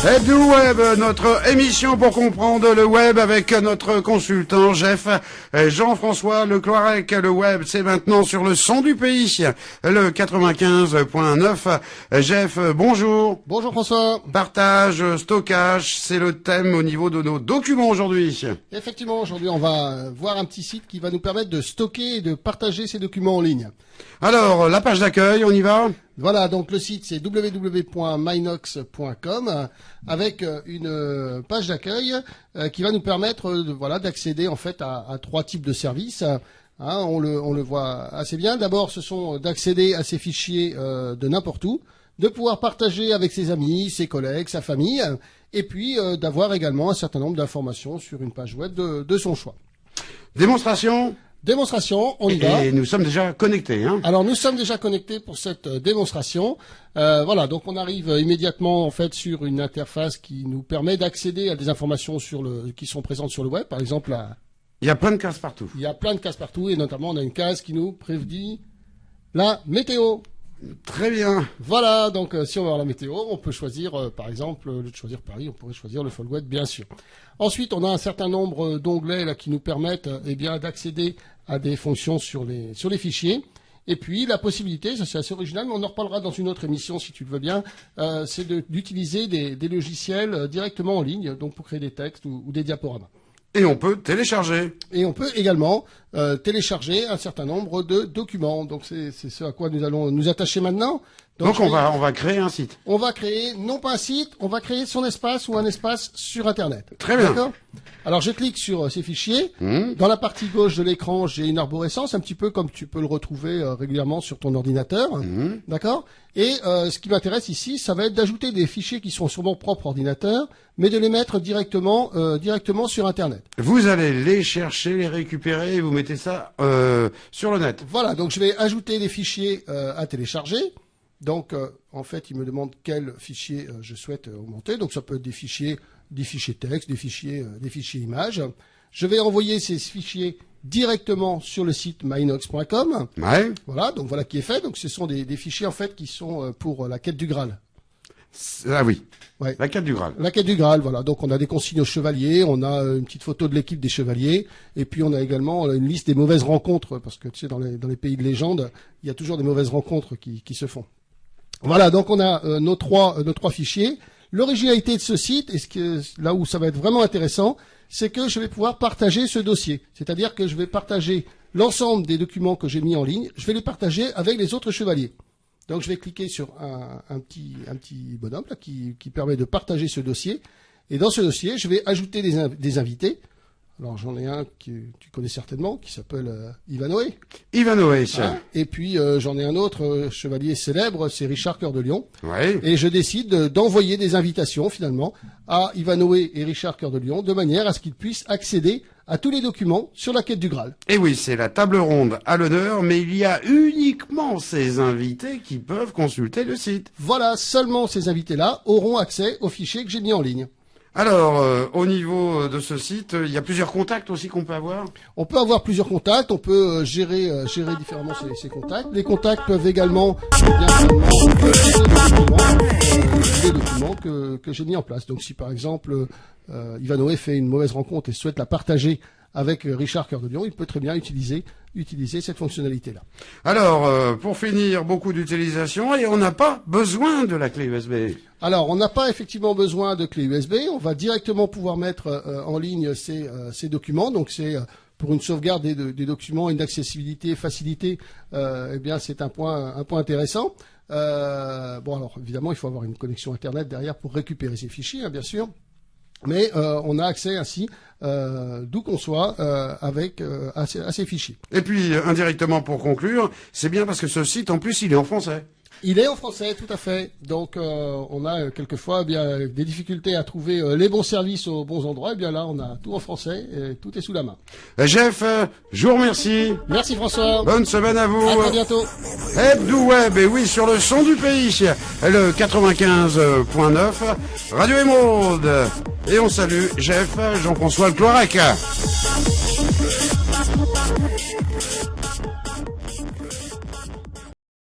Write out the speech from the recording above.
Hebdo Web, notre émission pour comprendre le web avec notre consultant Jeff Jean-François Le Cloirec. Le web, c'est maintenant sur le son du pays, le 95.9. Jeff, bonjour. Bonjour François. Partage, stockage, c'est le thème au niveau de nos documents aujourd'hui. Effectivement, aujourd'hui on va voir un petit site qui va nous permettre de stocker et de partager ces documents en ligne. Alors, la page d'accueil, on y va ? Voilà, donc le site c'est www.minox.com avec une page d'accueil qui va nous permettre d'accéder en fait à trois types de services. On le voit assez bien. D'abord, ce sont d'accéder à ces fichiers de n'importe où, de pouvoir partager avec ses amis, ses collègues, sa famille, et puis d'avoir également un certain nombre d'informations sur une page web de son choix. Démonstration ? Démonstration, on y va. Et nous sommes déjà connectés, hein. Alors nous sommes déjà connectés pour cette démonstration. Donc on arrive immédiatement en fait sur une interface qui nous permet d'accéder à des informations qui sont présentes sur le web. Par exemple, il y a plein de cases partout. Il y a plein de cases partout et notamment on a une case qui nous prédit la météo. Très bien. Voilà, donc si on veut voir la météo, on peut choisir, par exemple, au lieu de choisir Paris, on pourrait choisir le Folguet, bien sûr. Ensuite, on a un certain nombre d'onglets là qui nous permettent d'accéder à des fonctions sur les fichiers. Et puis la possibilité, ça c'est assez original, mais on en reparlera dans une autre émission si tu le veux bien, c'est d'utiliser des logiciels directement en ligne, donc pour créer des textes ou des diaporamas. Et on peut télécharger. Et on peut également télécharger un certain nombre de documents. Donc c'est ce à quoi nous allons nous attacher maintenant. Donc on va créer un site. On va créer non pas un site, on va créer son espace ou un espace sur Internet. Très bien. D'accord ? Alors je clique sur ces fichiers. Dans la partie gauche de l'écran, j'ai une arborescence, un petit peu comme tu peux le retrouver régulièrement sur ton ordinateur. D'accord ? Et ce qui m'intéresse ici, ça va être d'ajouter des fichiers qui sont sur mon propre ordinateur, mais de les mettre directement sur Internet. Vous allez les chercher, les récupérer et vous mettez ça sur le net. Voilà, donc je vais ajouter des fichiers à télécharger. Donc, en fait, il me demande quel fichier je souhaite augmenter. Donc, ça peut être des fichiers texte, des fichiers images. Je vais envoyer ces fichiers directement sur le site mynox.com. Ouais. Voilà, donc voilà qui est fait. Donc, ce sont des fichiers en fait qui sont pour la quête du Graal. Ah oui. Ouais. La quête du Graal. La quête du Graal, voilà. Donc, on a des consignes aux chevaliers, on a une petite photo de l'équipe des chevaliers, et puis on a également une liste des mauvaises rencontres, parce que tu sais, dans les pays de légende, il y a toujours des mauvaises rencontres qui se font. Voilà, donc on a nos trois fichiers. L'originalité de ce site, et là où ça va être vraiment intéressant, c'est que je vais pouvoir partager ce dossier. C'est-à-dire que je vais partager l'ensemble des documents que j'ai mis en ligne, je vais les partager avec les autres chevaliers. Donc je vais cliquer sur un petit bonhomme là, qui permet de partager ce dossier. Et dans ce dossier, je vais ajouter des invités. Alors j'en ai un que tu connais certainement, qui s'appelle Ivanhoe. Ivanhoe. Et puis j'en ai un autre chevalier célèbre, c'est Richard Cœur de Lion. Ouais. Et je décide d'envoyer des invitations finalement à Ivanhoe et Richard Cœur de Lion, de manière à ce qu'ils puissent accéder à tous les documents sur la quête du Graal. Et oui, c'est la table ronde à l'honneur, mais il y a uniquement ces invités qui peuvent consulter le site. Voilà, seulement ces invités-là auront accès aux fichiers que j'ai mis en ligne. Alors, au niveau de ce site, il y a plusieurs contacts aussi qu'on peut avoir. On peut avoir plusieurs contacts, on peut gérer différemment ces contacts. Les contacts peuvent également les documents que j'ai mis en place. Donc si par exemple Ivanhoe fait une mauvaise rencontre et souhaite la partager avec Richard Cœur de Lion, il peut très bien utiliser cette fonctionnalité-là. Alors, pour finir, beaucoup d'utilisation et on n'a pas besoin de la clé USB. Alors, on n'a pas effectivement besoin de clé USB. On va directement pouvoir mettre en ligne ces documents. Donc, c'est pour une sauvegarde des documents, une accessibilité facilitée. Eh bien, c'est un point intéressant. Alors évidemment, il faut avoir une connexion Internet derrière pour récupérer ces fichiers, hein, bien sûr. Mais on a accès ainsi, d'où qu'on soit, à ces fichiers. Et puis, indirectement pour conclure, c'est bien parce que ce site, en plus, il est en français. Il est en français, tout à fait. Donc, on a quelquefois des difficultés à trouver les bons services aux bons endroits. Et bien là, on a tout en français et tout est sous la main. Jeff, je vous remercie. Merci François. Bonne semaine à vous. À très bientôt. Hebdo Web, et oui, sur le son du pays, le 95.9, Radio Émeraude. Et on salue Jeff Jean-François Le Cloirec.